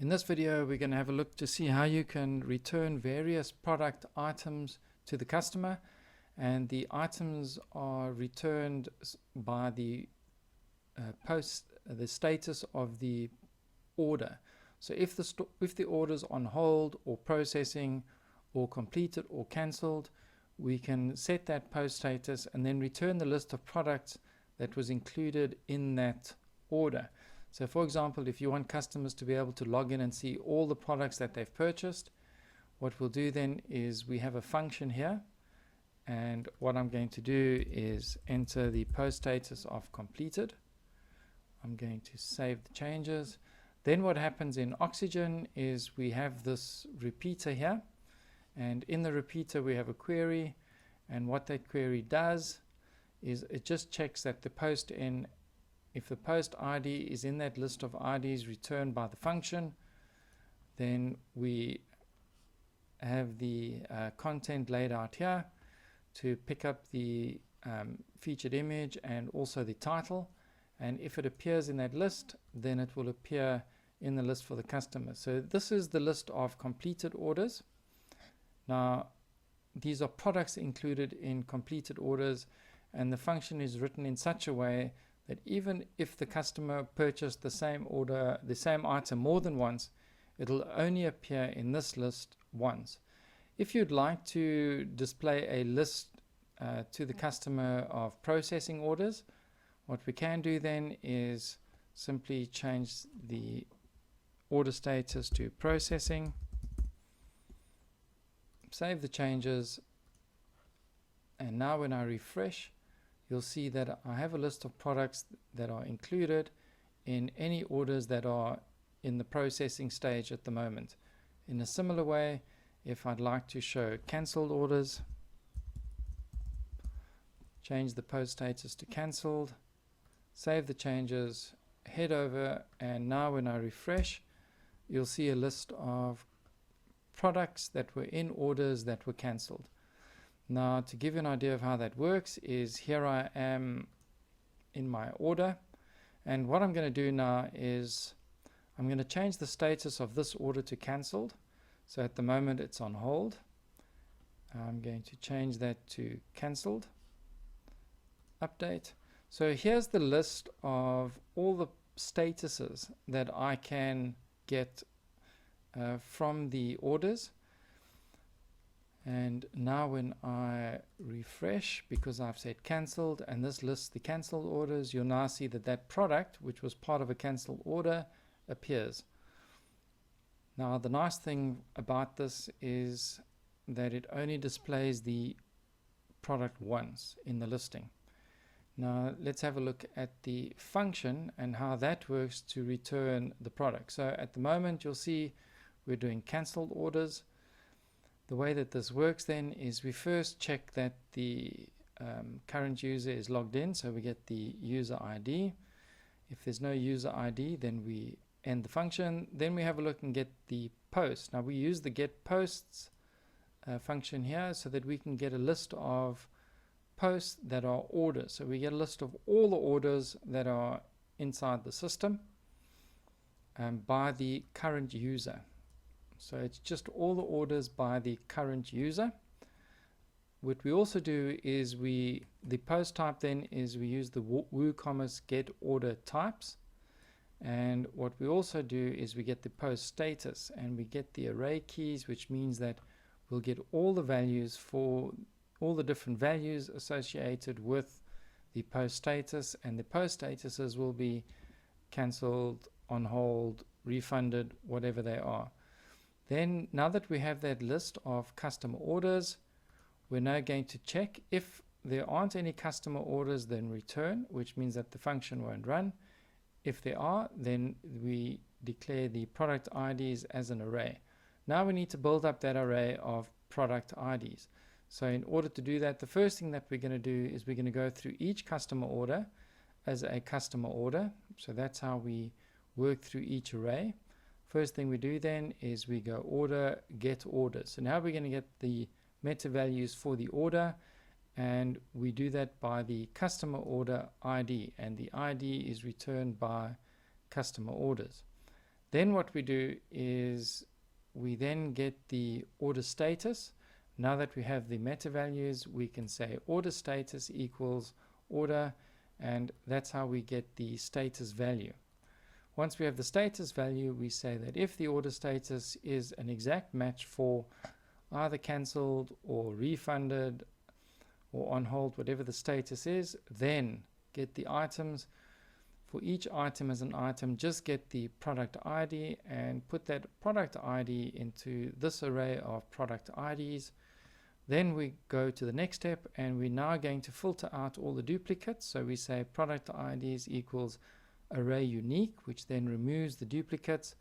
In this video, we're going to have a look to see how you can return various product items to the customer, and the items are returned by the status of the order. So if the order is on hold or processing or completed or cancelled, we can set that post status and then return the list of products that was included in that order. So for example, if you want customers to be able to log in and see all the products that they've purchased, what we'll do then is we have a function here, and what I'm going to do is enter the post status of completed. I'm going to save the changes. Then what happens in Oxygen is we have this repeater here, and in the repeater we have a query, and what that query does is it just checks that the post in, if the post ID is in that list of IDs returned by the function, then we have the content laid out here to pick up the featured image and also the title, and if it appears in that list, then it will appear in the list for the customer. So this is the list of completed orders. Now these are products included in completed orders, and the function is written in such a way that even if the customer purchased the same order, the same item more than once, it'll only appear in this list once. If you'd like to display a list to the customer of processing orders, what we can do then is simply change the order status to processing, save the changes, and now when I refresh, you'll see that I have a list of products that are included in any orders that are in the processing stage at the moment. In a similar way, if I'd like to show cancelled orders, change the post status to cancelled, save the changes, head over, and now when I refresh, you'll see a list of products that were in orders that were cancelled. Now, to give you an idea of how that works is here I am in my order, and what I'm going to do now is I'm going to change the status of this order to cancelled. So at the moment it's on hold. I'm going to change that to cancelled. Update. So here's the list of all the statuses that I can get from the orders. And now when I refresh, because I've said cancelled and this lists the cancelled orders, you'll now see that that product, which was part of a cancelled order, appears. Now the nice thing about this is that it only displays the product once in the listing. Now let's have a look at the function and how that works to return the product. So at the moment you'll see we're doing cancelled orders. The way that this works then is we first check that the current user is logged in, so we get the user ID. If there's no user ID, then we end the function. Then we have a look and get the post. Now we use the get posts function here so that we can get a list of posts that are orders. So we get a list of all the orders that are inside the system by the current user. So it's just all the orders by the current user. What we also do is the post type then is we use the WooCommerce get order types. And what we also do is we get the post status, and we get the array keys, which means that we'll get all the values for all the different values associated with the post status, and the post statuses will be cancelled, on hold, refunded, whatever they are. Then, now that we have that list of customer orders, we're now going to check if there aren't any customer orders, then return, which means that the function won't run. If there are, then we declare the product IDs as an array. Now we need to build up that array of product IDs. So in order to do that, the first thing that we're going to do is we're going to go through each customer order as a customer order. So that's how we work through each array. First thing we do then is we go order, get orders. So now we're going to get the meta values for the order, and we do that by the customer order ID, and the ID is returned by customer orders. Then what we do is we then get the order status. Now that we have the meta values, we can say order status equals order, and that's how we get the status value. Once we have the status value, we say that if the order status is an exact match for either cancelled or refunded or on hold, whatever the status is, then get the items. For each item as an item, just get the product ID and put that product ID into this array of product IDs. Then we go to the next step, and we're now going to filter out all the duplicates. So we say product IDs equals array unique, which then removes the duplicates.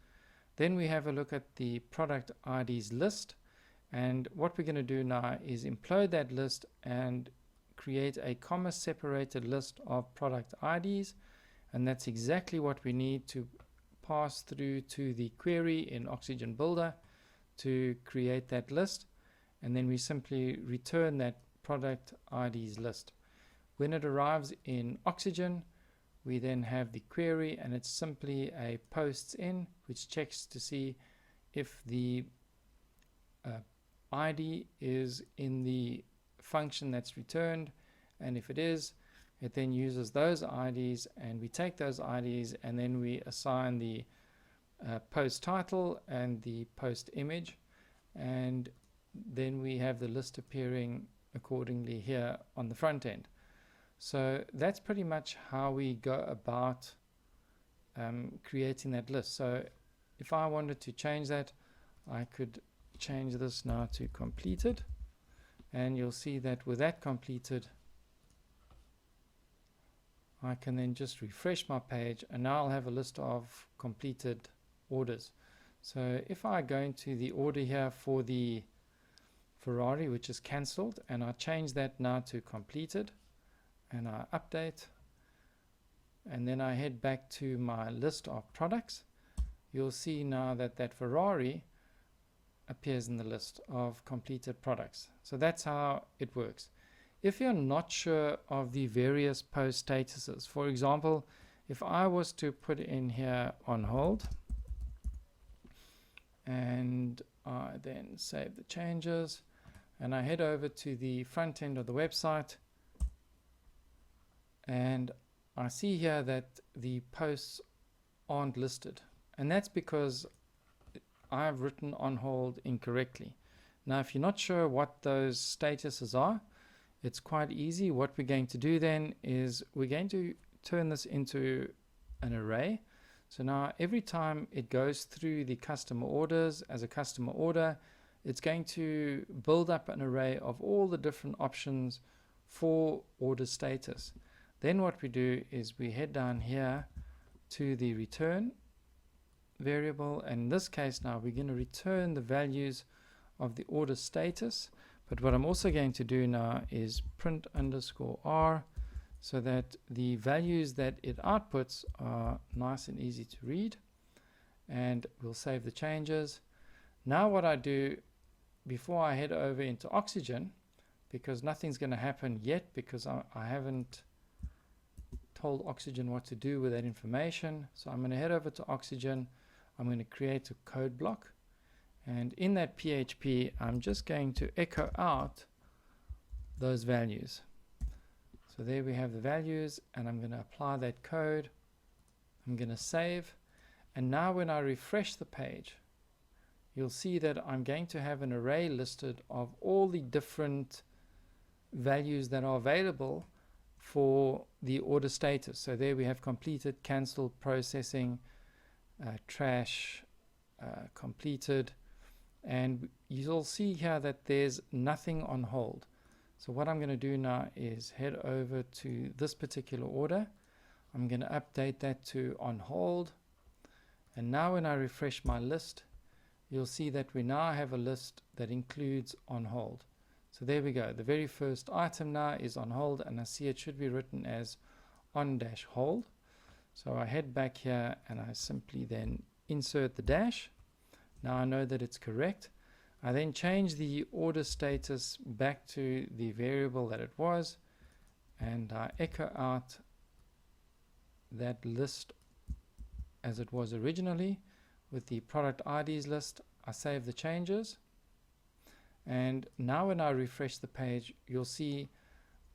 Then we have a look at the product IDs list, and what we're going to do now is implode that list and create a comma separated list of product IDs, and that's exactly what we need to pass through to the query in Oxygen Builder to create that list, and then we simply return that product IDs list. When it arrives in Oxygen, we then have the query, and it's simply a posts in, which checks to see if the ID is in the function that's returned, and if it is, it then uses those IDs, and we take those IDs and then we assign the post title and the post image, and then we have the list appearing accordingly here on the front end. So that's pretty much how we go about creating that list. So if I wanted to change that, I could change this now to completed, and you'll see that with that completed, I can then just refresh my page, and now I'll have a list of completed orders. So if I go into the order here for the Ferrari, which is cancelled, and I change that now to completed, and I update, and then I head back to my list of products, you'll see now that that Ferrari appears in the list of completed products. So that's how it works. If you're not sure of the various post statuses, for example, if I was to put in here on hold, and I then save the changes, and I head over to the front end of the website, and I see here that the posts aren't listed, and that's because I've written on hold incorrectly. Now, if you're not sure what those statuses are, it's quite easy. What we're going to do then is we're going to turn this into an array. So now every time it goes through the customer orders as a customer order, it's going to build up an array of all the different options for order status. Then what we do is we head down here to the return variable, and in this case now we're going to return the values of the order status. But what I'm also going to do now is print _r, so that the values that it outputs are nice and easy to read, and we'll save the changes. Now what I do before I head over into Oxygen, because nothing's going to happen yet because I haven't told Oxygen what to do with that information, so I'm going to head over to Oxygen. I'm going to create a code block, and in that PHP I'm just going to echo out those values. So there we have the values, and I'm going to apply that code. I'm going to save, and now when I refresh the page, you'll see that I'm going to have an array listed of all the different values that are available for the order status. So there we have completed, cancelled, processing, trash, completed, and you'll see here that there's nothing on hold. So what I'm going to do now is head over to this particular order. I'm going to update that to on hold, and now when I refresh my list, you'll see that we now have a list that includes on hold. So there we go, the very first item now is on hold, and I see it should be written as on-hold. So I head back here and I simply then insert the dash. Now I know that it's correct. I then change the order status back to the variable that it was, and I echo out that list as it was originally with the product IDs list. I save the changes, and now when I refresh the page, you'll see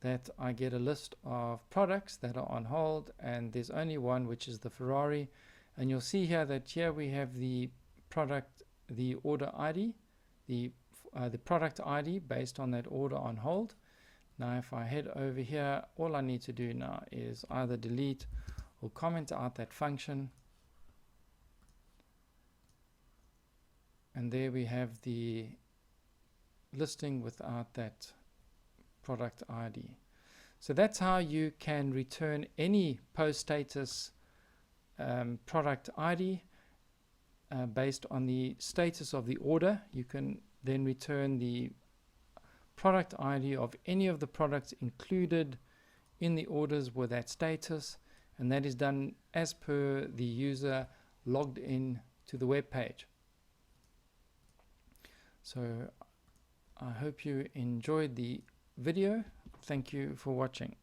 that I get a list of products that are on hold, and there's only one, which is the Ferrari. And you'll see here that here we have the product, the order ID, the product ID based on that order on hold. Now if I head over here, all I need to do now is either delete or comment out that function, and there we have the listing without that product ID. So that's how you can return any post status product ID based on the status of the order. You can then return the product ID of any of the products included in the orders with that status, and that is done as per the user logged in to the web page. So I hope you enjoyed the video. Thank you for watching.